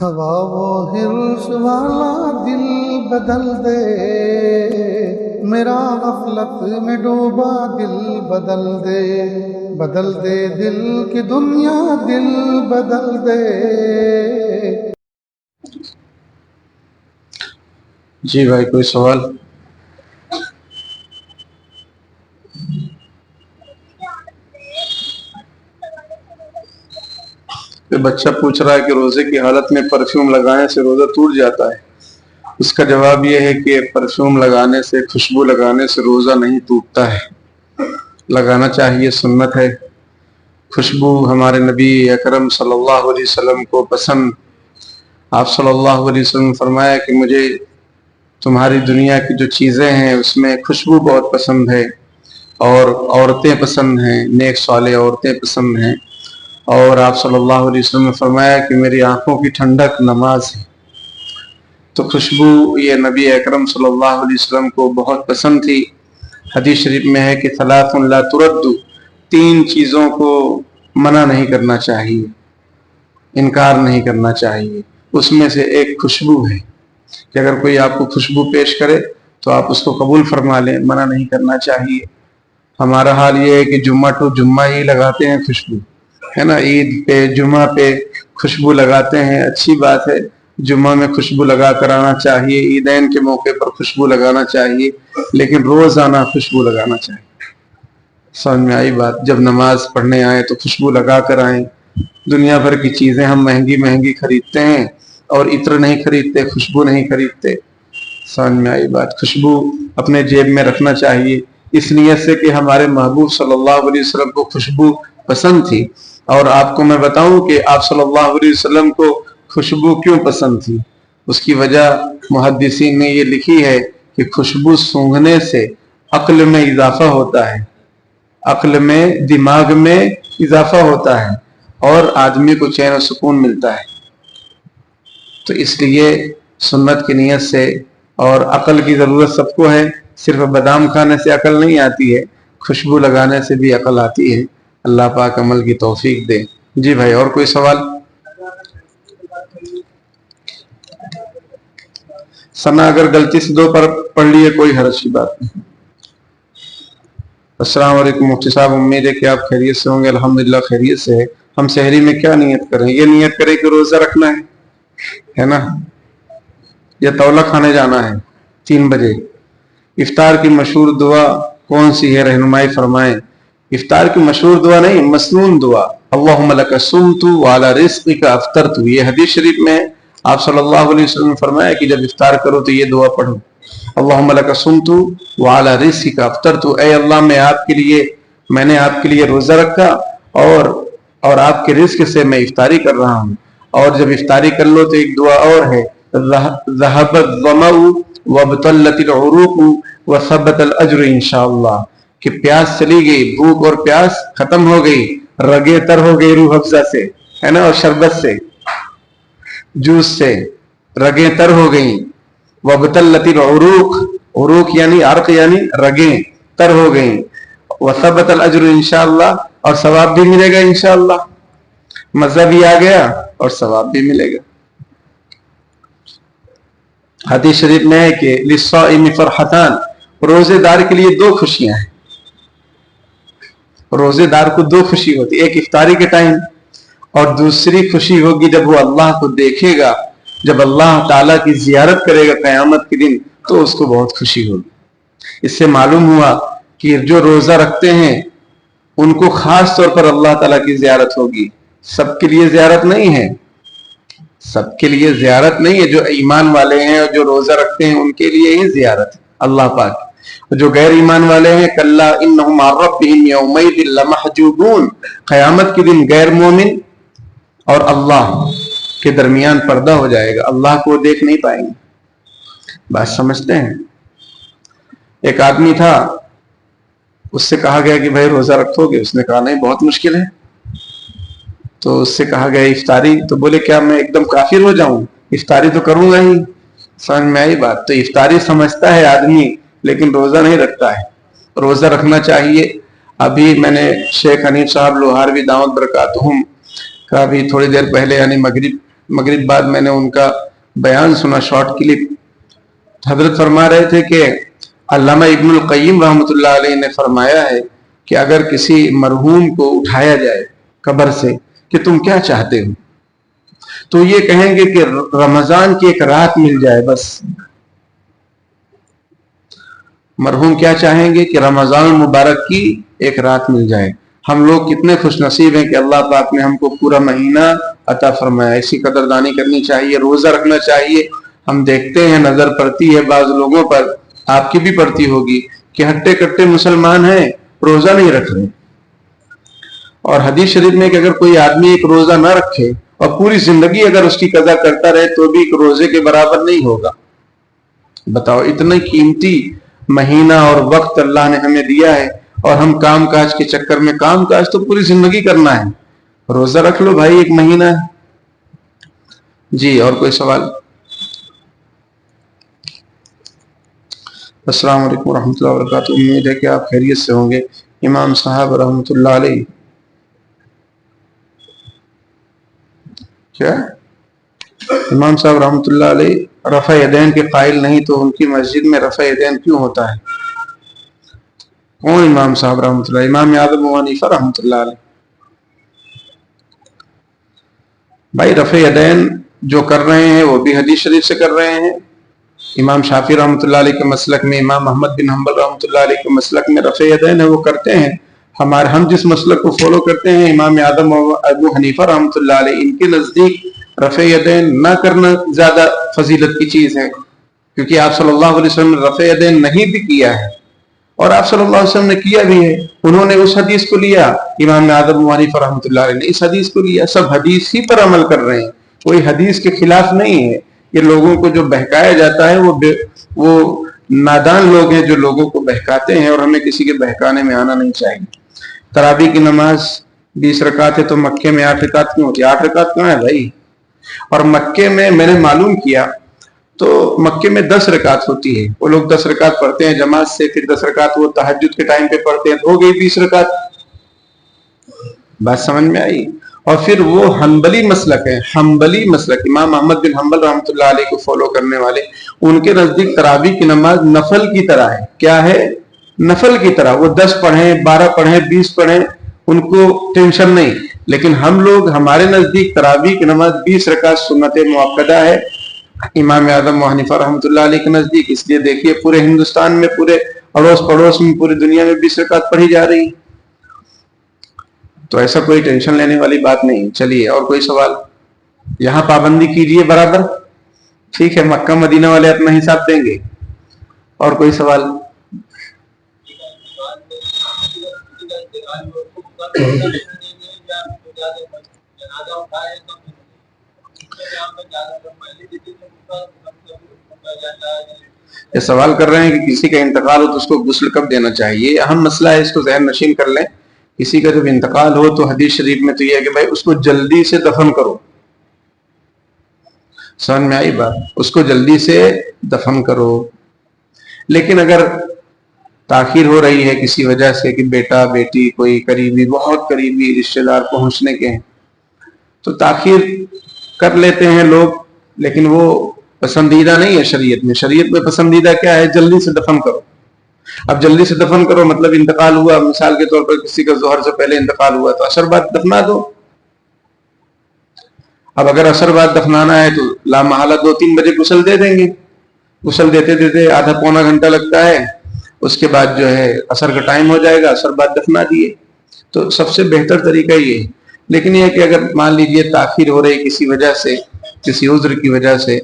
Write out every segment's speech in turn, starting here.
ہوا وہ ہرس والا دل بدل دے، میرا غفلت میں ڈوبا دل بدل دے، بدل دے دل کی دنیا دل بدل دے۔ جی بھائی، کوئی سوال؟ بچہ پوچھ رہا ہے کہ روزے کی حالت میں پرفیوم لگانے سے روزہ ٹوٹ جاتا ہے۔ اس کا جواب یہ ہے کہ پرفیوم لگانے سے، خوشبو لگانے سے روزہ نہیں ٹوٹتا ہے، لگانا چاہیے، سنت ہے۔ خوشبو ہمارے نبی اکرم صلی اللہ علیہ وسلم کو پسند۔ آپ صلی اللہ علیہ وسلم نے فرمایا کہ مجھے تمہاری دنیا کی جو چیزیں ہیں اس میں خوشبو بہت پسند ہے، اور عورتیں پسند ہیں، نیک صالح عورتیں پسند ہیں۔ اور آپ صلی اللہ علیہ وسلم نے فرمایا کہ میری آنکھوں کی ٹھنڈک نماز ہے۔ تو خوشبو یہ نبی اکرم صلی اللہ علیہ وسلم کو بہت پسند تھی۔ حدیث شریف میں ہے کہ ثلاث لا ترد، تین چیزوں کو منع نہیں کرنا چاہیے، انکار نہیں کرنا چاہیے۔ اس میں سے ایک خوشبو ہے کہ اگر کوئی آپ کو خوشبو پیش کرے تو آپ اس کو قبول فرما لیں، منع نہیں کرنا چاہیے۔ ہمارا حال یہ ہے کہ جمعہ ٹو جمعہ ہی لگاتے ہیں خوشبو، ہے نا، عید پہ جمعہ پہ خوشبو لگاتے ہیں، اچھی بات ہے، جمعہ میں خوشبو لگا کر آنا چاہیے، عیدین کے موقع پر خوشبو لگانا چاہیے، لیکن روزانہ خوشبو لگانا چاہیے۔ سمجھ میں آئی بات؟ جب نماز پڑھنے آئیں تو خوشبو لگا کر آئیں۔ دنیا بھر کی چیزیں ہم مہنگی مہنگی خریدتے ہیں اور عطر نہیں خریدتے، خوشبو نہیں خریدتے۔ سمجھ میں آئی بات؟ خوشبو اپنے جیب میں رکھنا چاہیے، اس نیت سے کہ ہمارے محبوب صلی اللہ علیہ وسلم کو خوشبو پسند تھی۔ اور آپ کو میں بتاؤں کہ آپ صلی اللہ علیہ وسلم کو خوشبو کیوں پسند تھی؟ اس کی وجہ محدثین نے یہ لکھی ہے کہ خوشبو سونگھنے سے عقل میں اضافہ ہوتا ہے، عقل میں، دماغ میں اضافہ ہوتا ہے، اور آدمی کو چین و سکون ملتا ہے۔ تو اس لیے سنت کی نیت سے، اور عقل کی ضرورت سب کو ہے، صرف بادام کھانے سے عقل نہیں آتی ہے، خوشبو لگانے سے بھی عقل آتی ہے۔ اللہ پاک عمل کی توفیق دے۔ جی بھائی، اور کوئی سوال؟ ثنا اگر غلطی سے دو پر پڑھ لیے کوئی حرج کی بات نہیں۔ السلام علیکم مفتی صاحب، امید ہے کہ آپ خیریت سے ہوں گے۔ الحمدللہ خیریت سے ہے۔ ہم سحری میں کیا نیت کریں؟ یہ نیت کریں کہ روزہ رکھنا ہے نا، یا تولا کھانے جانا ہے 3 بجے۔ افطار کی مشہور دعا کون سی ہے؟ رہنمائی فرمائیں۔ افطار کی مشہور دعا نہیں، مسنون دعا، اللہم لک صمت وعلی رزقک افطرت۔ یہ حدیث شریف میں آپ صلی اللہ علیہ وسلم نے فرمایا کہ جب افطار کرو تو یہ دعا پڑھو، اللہم لک صمت وعلی رزقک افطرت۔ اے اللہ، میں نے آپ کے لیے روزہ رکھا، اور آپ کے رزق سے میں افطاری کر رہا ہوں۔ اور جب افطاری کر لو تو ایک دعا اور ہے، ذهب الظمأ وابتلت العروق وثبت الاجر انشاءاللہ، کہ پیاس چلی گئی، بھوک اور پیاس ختم ہو گئی، رگیں تر ہو گئی روح افزا سے، ہے نا، اور شربت سے، جوس سے رگیں تر ہو گئیں۔ وابتلت العروق، عروق یعنی عرق یعنی رگیں تر ہو گئیں۔ وثبت الاجر انشاءاللہ، اور ثواب بھی ملے گا انشاءاللہ، مزہ بھی آ گیا اور ثواب بھی ملے گا۔ حدیث شریف میں ہے کہ للصائم فرحتان، روزے دار کے لیے 2 خوشیاں ہیں۔ روزے دار کو 2 خوشی ہوتی، ایک افطاری کے ٹائم، اور دوسری خوشی ہوگی جب وہ اللہ کو دیکھے گا، جب اللہ تعالیٰ کی زیارت کرے گا قیامت کے دن، تو اس کو بہت خوشی ہوگی۔ اس سے معلوم ہوا کہ جو روزہ رکھتے ہیں ان کو خاص طور پر اللہ تعالیٰ کی زیارت ہوگی۔ سب کے لیے زیارت نہیں ہے، سب کے لیے زیارت نہیں ہے، جو ایمان والے ہیں اور جو روزہ رکھتے ہیں ان کے لیے ہی زیارت ہے اللہ پاک۔ جو غیر ایمان والے ہیں، کلا انہم عن ربہم یومئذ لمحجوبون، قیامت کے دن غیر مومن اور اللہ کے درمیان پردہ ہو جائے گا، اللہ کو دیکھ نہیں پائیں گے۔ بات سمجھتے ہیں؟ ایک آدمی تھا، اس سے کہا گیا کہ بھائی روزہ رکھو گے؟ اس نے کہا نہیں، بہت مشکل ہے۔ تو اس سے کہا گیا افطاری، تو بولے کیا میں ایک دم کافر ہو جاؤں؟ افطاری تو کروں گا ہی۔ سمجھ میں آئی بات؟ تو افطاری سمجھتا ہے آدمی لیکن روزہ نہیں رکھتا ہے۔ روزہ رکھنا چاہیے۔ ابھی میں نے شیخ حنیف صاحب لوہاروی دعوت برکاتہم کا بھی تھوڑی دیر پہلے یعنی مغرب مغرب بعد میں نے ان کا بیان سنا، شارٹ کلپ. حضرت فرما رہے تھے کہ علامہ ابن القیم رحمۃ اللہ علیہ نے فرمایا ہے کہ اگر کسی مرحوم کو اٹھایا جائے قبر سے کہ تم کیا چاہتے ہو، تو یہ کہیں گے کہ رمضان کی ایک رات مل جائے. بس مرحوم کیا چاہیں گے کہ رمضان المبارک کی ایک رات مل جائے. ہم لوگ کتنے خوش نصیب ہیں کہ اللہ پاک نے ہم کو پورا مہینہ عطا فرمایا. اسی قدردانی کرنی چاہیے، روزہ رکھنا چاہیے. ہم دیکھتے ہیں، نظر پڑتی ہے بعض لوگوں پر، آپ کی بھی پڑتی ہوگی، کہ ہٹے کٹے مسلمان ہیں، روزہ نہیں رکھ رہے. اور حدیث شریف میں کہ اگر کوئی آدمی ایک روزہ نہ رکھے اور پوری زندگی اگر اس کی قضا کرتا رہے تو بھی ایک روزے کے برابر نہیں ہوگا. بتاؤ، اتنا قیمتی مہینہ اور وقت اللہ نے ہمیں دیا ہے، اور ہم کام کاج کے چکر میں، کام کاج تو پوری زندگی کرنا ہے، روزہ رکھ لو بھائی، ایک مہینہ ہے. جی، اور کوئی سوال؟ السلام علیکم ورحمۃ اللہ وبرکاتہ. امید ہے کہ آپ خیریت سے ہوں گے. امام صاحب رحمۃ اللہ علیہ کیا امام صاحب رحمۃ اللہ علیہ رفع یدین کے قائل نہیں، تو ان کی مسجد میں رفع یدین کیوں ہوتا ہے؟ کون امام صاحب رحمۃ اللہ؟ امام اعظم ابو حنیفہ رحمۃ اللہ علیہ. بھائی رفع یدین جو کر رہے ہیں وہ بھی حدیث شریف سے کر رہے ہیں. امام شافعی رحمۃ اللہ علیہ کے مسلک میں، امام احمد بن حنبل رحمۃ اللہ علیہ کے مسلک میں رفع یدین ہے، وہ کرتے ہیں. ہم جس مسلک کو فالو کرتے ہیں، امام اعظم ابو حنیفہ رحمۃ اللہ علیہ، ان کے نزدیک رفع یدین نہ کرنا زیادہ فضیلت کی چیز ہے، کیونکہ آپ صلی اللہ علیہ وسلم نے رفع یدین نہیں بھی کیا ہے، اور آپ صلی اللہ علیہ وسلم نے کیا بھی ہے. انہوں نے اس حدیث کو لیا، امام اعظم ابو حنیفہ رحمۃ اللہ علیہ نے اس حدیث کو لیا. سب حدیث ہی پر عمل کر رہے ہیں، کوئی حدیث کے خلاف نہیں ہے. یہ لوگوں کو جو بہکایا جاتا ہے وہ نادان لوگ ہیں جو لوگوں کو بہکاتے ہیں، اور ہمیں کسی کے بہکانے میں آنا نہیں چاہیے. تراویح کی نماز 20 رکعت ہے، تو مکے میں 8 رکعت کیوں ہوتی ہے؟ 8 رکعت کہاں ہے بھائی؟ اور مکے میں نے معلوم کیا تو مکے میں 10 رکعت ہوتی ہے. وہ لوگ 10 رکعت پڑھتے ہیں جماعت سے، پھر 10 رکعت وہ تہجد کے ٹائم پہ پڑھتے ہیں، تو ہو گئی 20 رکعت. بات سمجھ میں آئی؟ اور پھر وہ حنبلی مسلک ہے، حنبلی مسلک، امام احمد بن حنبل رحمۃ اللہ علیہ کو فالو کرنے والے، ان کے نزدیک تراویح کی نماز نفل کی طرح ہے. کیا ہے؟ نفل کی طرح. وہ 10 پڑھیں، 12 پڑھیں، 20 پڑھیں، ان کو ٹینشن نہیں. لیکن ہم لوگ، ہمارے نزدیک تراویح کی نماز 20 رکعت سنت مؤکدہ ہے امام اعظم ابو حنیفہ رحمۃ اللہ علیہ کے نزدیک. اس لیے دیکھیے پورے ہندوستان میں، پورے اڑوس پڑوس میں، پوری دنیا میں 20 رکعت پڑھی جا رہی. تو ایسا کوئی ٹینشن لینے والی بات نہیں. چلیے، اور کوئی سوال؟ یہاں پابندی کیجئے برابر، ٹھیک ہے؟ مکہ مدینہ والے اپنا حساب دیں گے. اور کوئی سوال؟ یہ سوال کر رہے ہیں کہ کسی کا انتقال ہو تو اس کو غسل کب دینا چاہیے. یہ اہم مسئلہ ہے، اس کو ذہن نشین کر لیں. کسی کا جب انتقال ہو تو حدیث شریف میں تو یہ ہے کہ بھائی اس کو جلدی سے دفن کرو. سمجھ میں آئی بات؟ اس کو جلدی سے دفن کرو. لیکن اگر تاخیر ہو رہی ہے کسی وجہ سے، کہ بیٹا بیٹی کوئی قریبی، بہت قریبی رشتہ دار پہنچنے کے ہیں، تو تاخیر کر لیتے ہیں لوگ، لیکن وہ پسندیدہ نہیں ہے شریعت میں. شریعت میں پسندیدہ کیا ہے؟ جلدی سے دفن کرو. اب جلدی سے دفن کرو مطلب انتقال ہوا، مثال کے طور پر کسی کا ظہر سے پہلے انتقال ہوا تو عصر بعد دفنا دو. اب اگر عصر بعد دفنانا ہے تو لامحالہ 2-3 بجے غسل دے دیں گے. غسل دیتے دیتے آدھا پونا گھنٹہ لگتا ہے، اس کے بعد جو ہے عصر کا ٹائم ہو جائے گا، عصر بعد دفنا دیے. تو سب سے بہتر طریقہ یہ ہے. لیکن یہ کہ اگر مان لیجئے تاخیر ہو رہی کسی وجہ سے، کسی عذر کی وجہ سے،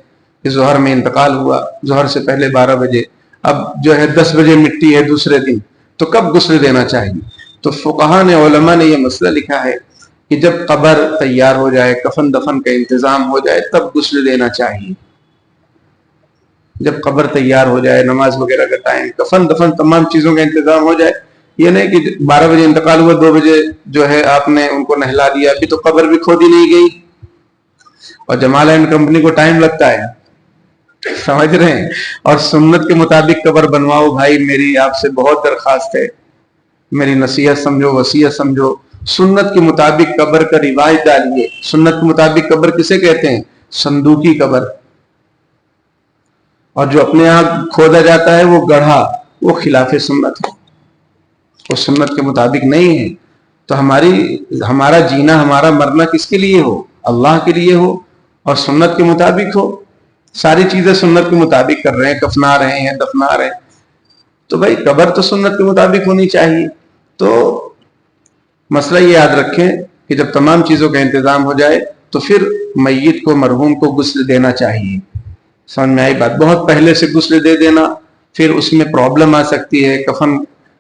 کہ ظہر میں انتقال ہوا، ظہر سے پہلے 12 بجے، اب جو ہے 10 بجے مٹی ہے دوسرے دن، تو کب غسل دینا چاہیے؟ تو فقہاء نے، علماء نے یہ مسئلہ لکھا ہے کہ جب قبر تیار ہو جائے، کفن دفن کا انتظام ہو جائے، تب غسل دینا چاہیے. جب قبر تیار ہو جائے، نماز وغیرہ کا ٹائم، کفن دفن تمام چیزوں کا انتظام ہو جائے. یہ نہیں کہ 12 بجے انتقال ہوا، 2 بجے جو ہے آپ نے ان کو نہلا دیا، ابھی تو قبر بھی کھودی نہیں گئی. اور جمال اینڈ کمپنی کو ٹائم لگتا ہے، سمجھ رہے ہیں. اور سنت کے مطابق قبر بنواؤ. بھائی میری آپ سے بہت درخواست ہے، میری نصیحت سمجھو، وصیت سمجھو. سنت کے مطابق قبر کا رواج ڈالیے. سنت کے مطابق قبر کسے کہتے ہیں؟ صندوقی قبر، اور جو اپنے آپ کھودا جاتا ہے وہ گڑھا، وہ خلاف سنت ہے، وہ سنت کے مطابق نہیں ہے۔ تو ہمارا جینا، ہمارا مرنا کس کے لیے ہو؟ اللہ کے لیے ہو اور سنت کے مطابق ہو۔ ساری چیزیں سنت کے مطابق کر رہے ہیں، کفنا رہے ہیں، دفنا رہے ہیں، تو بھائی قبر تو سنت کے مطابق ہونی چاہیے۔ تو مسئلہ یہ یاد رکھیں کہ جب تمام چیزوں کا انتظام ہو جائے تو پھر میت کو، مرحوم کو غسل دینا چاہیے۔ سمجھ میں آئی بات؟ بہت پہلے سے غسل دے دینا پھر اس میں پرابلم آ سکتی ہے۔ کفن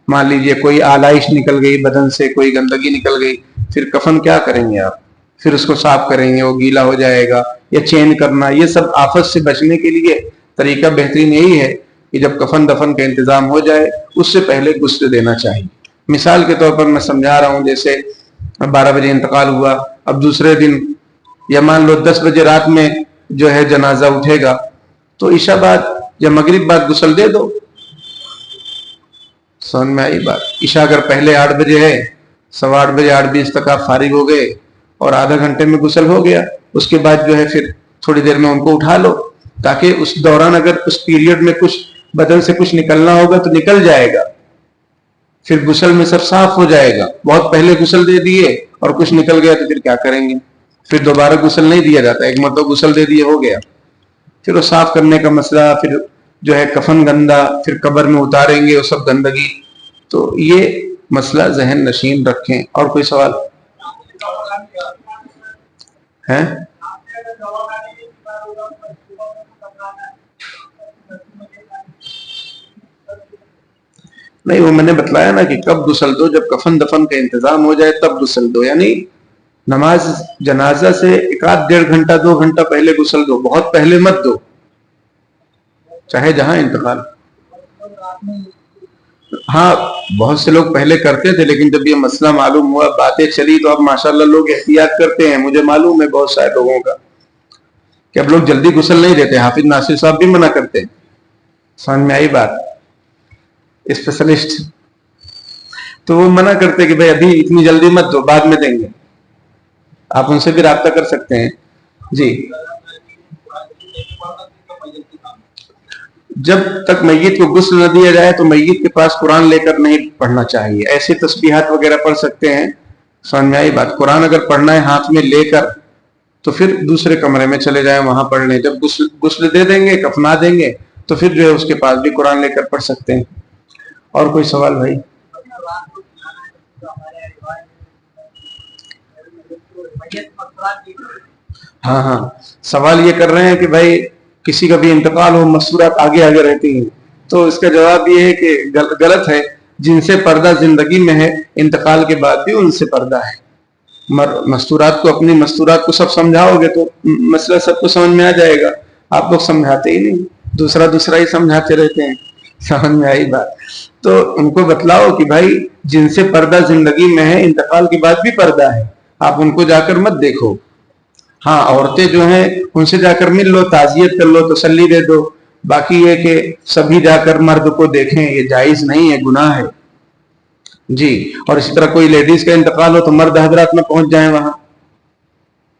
مان لیجئے کوئی آلائش نکل گئی بدن سے، کوئی گندگی نکل گئی، پھر کفن کیا کریں گے آپ؟ پھر اس کو صاف کریں گے، وہ گیلا ہو جائے گا، یا چینج کرنا، یہ سب آفت سے بچنے کے لیے طریقہ بہترین یہی ہے کہ جب کفن دفن کا انتظام ہو جائے اس سے پہلے غسل دینا چاہیے۔ مثال کے طور پر میں سمجھا رہا ہوں، جیسے 12 بجے انتقال ہوا، اب دوسرے دن یا مان لو 10 بجے رات میں جو ہے جنازہ اٹھے گا، تو عشاء بعد یا مغرب بعد غسل دے دو۔ سمجھ میں آئی بات؟ عشاء اگر پہلے 8 بجے ہے، 8:15 بجے 8:20 تک آپ فارغ ہو گئے اور آدھا گھنٹے میں غسل ہو گیا، اس کے بعد جو ہے پھر تھوڑی دیر میں ان کو اٹھا لو، تاکہ اس دوران اگر اس پیریڈ میں کچھ بدن سے کچھ نکلنا ہوگا تو نکل جائے گا، پھر غسل میں سب صاف ہو جائے گا۔ بہت پہلے غسل دے دیے اور کچھ نکل گیا تو پھر کیا کریں گے؟ پھر دوبارہ غسل نہیں دیا جاتا، ایک مرتبہ غسل دے دیے ہو گیا، پھر وہ صاف کرنے کا مسئلہ، پھر جو ہے کفن گندا، پھر قبر میں اتاریں گے وہ سب گندگی، تو یہ مسئلہ ذہن نشین رکھیں۔ اور کوئی سوال ہے؟ نہیں، وہ میں نے بتلایا نا کہ کب غسل دو، جب کفن دفن کا انتظام ہو جائے تب غسل دو، یعنی نماز جنازہ سے 1.5 گھنٹہ 2 گھنٹہ پہلے غسل دو، بہت پہلے مت دو، چاہے جہاں انتقال۔ ہاں بہت سے لوگ پہلے کرتے تھے، لیکن جب یہ مسئلہ معلوم ہوا، باتیں چلی، تو اب ماشاءاللہ لوگ احتیاط کرتے ہیں۔ مجھے معلوم ہے بہت سارے لوگوں کا کہ اب لوگ جلدی غسل نہیں دیتے، حافظ ناصر صاحب بھی منع کرتے ہیں۔ سمجھ میں آئی بات؟ اسپیشلسٹ تو وہ منع کرتے کہ بھائی ابھی اتنی جلدی مت دو، بعد میں دیں گے۔ آپ ان سے بھی رابطہ کر سکتے ہیں جی۔ جب تک میت کو غسل نہ دیا جائے تو میت کے پاس قرآن لے کر نہیں پڑھنا چاہیے، ایسے تسبیحات وغیرہ پڑھ سکتے ہیں۔ سمجھ میں آئی بات؟ قرآن اگر پڑھنا ہے ہاتھ میں لے کر تو پھر دوسرے کمرے میں چلے جائیں، وہاں پڑھ لیں۔ جب غسل دے دیں گے، کفنا دیں گے، تو پھر جو ہے اس کے پاس بھی قرآن لے کر پڑھ سکتے ہیں۔ اور کوئی سوال بھائی؟ ہاں سوال یہ کر رہے ہیں کہ بھائی کسی کا بھی انتقال ہو، مستورات آگے آگے رہتی ہیں، تو اس کا جواب یہ ہے کہ غلط ہے۔ جن سے پردہ زندگی میں ہے، انتقال کے بعد بھی ان سے پردہ ہے۔ مستورات کو، اپنی مستورات کو سب سمجھاؤ گے تو مسئلہ سب کو سمجھ میں آ جائے گا۔ آپ لوگ سمجھاتے ہی نہیں، دوسرا ہی سمجھاتے رہتے ہیں۔ سمجھ میں آئی بات؟ تو ان کو بتلاؤ کہ بھائی جن سے پردہ زندگی میں ہے، انتقال کے بعد بھی پردہ ہے، آپ ان کو جا کر مت دیکھو۔ ہاں عورتیں جو ہیں ان سے جا کر مل لو، تعزیت کر لو، تسلی دے دو، باقی یہ کہ سبھی جا کر مرد کو دیکھیں، یہ جائز نہیں ہے، گناہ ہے جی۔ اور اسی طرح کوئی لیڈیز کا انتقال ہو تو مرد حضرات میں پہنچ جائیں وہاں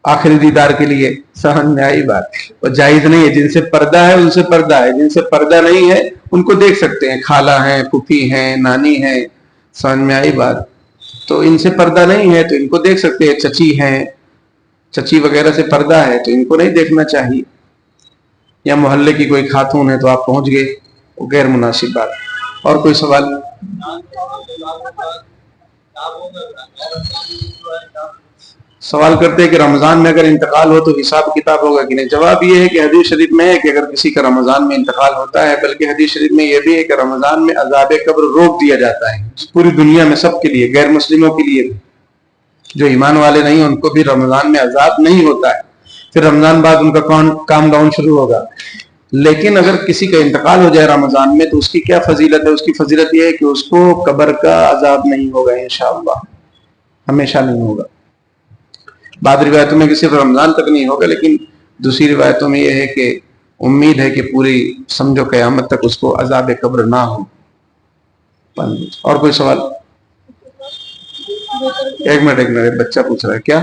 آخری دیدار کے لیے۔ سمجھ میں آئی بات؟ اور جائز نہیں ہے۔ جن سے پردہ ہے ان سے پردہ ہے، جن سے پردہ نہیں ہے ان کو دیکھ سکتے ہیں، خالہ ہیں، پھوپھی ہیں، نانی ہیں۔ سمجھ میں آئی بات؟ تو ان سے پردہ نہیں ہے تو ان کو دیکھ سکتے ہیں، چچی ہیں، چچی وغیرہ سے پردہ ہے تو ان کو نہیں دیکھنا چاہیے، یا محلے کی کوئی خاتون ہے تو آپ پہنچ گئے، وہ غیر مناسب بات۔ اور کوئی سوال؟ سوال کرتے ہیں کہ رمضان میں اگر انتقال ہو تو حساب کتاب ہوگا کہ نہیں؟ جواب یہ ہے کہ حدیث شریف میں ہے کہ اگر کسی کا رمضان میں انتقال ہوتا ہے، بلکہ حدیث شریف میں یہ بھی ہے کہ رمضان میں عذاب قبر روک دیا جاتا ہے، پوری دنیا میں سب کے لیے، غیر مسلموں کے لیے بھی، جو ایمان والے نہیں ان کو بھی رمضان میں عذاب نہیں ہوتا ہے، پھر رمضان بعد ان کا کام ڈاؤن شروع ہوگا۔ لیکن اگر کسی کا انتقال ہو جائے رمضان میں تو اس کی کیا فضیلت ہے؟ اس کی فضیلت یہ ہے کہ اس کو قبر کا عذاب نہیں ہوگا، انشاءاللہ ہمیشہ نہیں ہوگا۔ بعض روایتوں میں کہ صرف رمضان تک نہیں ہوگا، لیکن دوسری روایتوں میں یہ ہے کہ امید ہے کہ پوری سمجھو قیامت تک اس کو عذاب قبر نہ ہو۔ اور کوئی سوال؟ ایک منٹ بچہ پوچھ رہا ہے کیا؟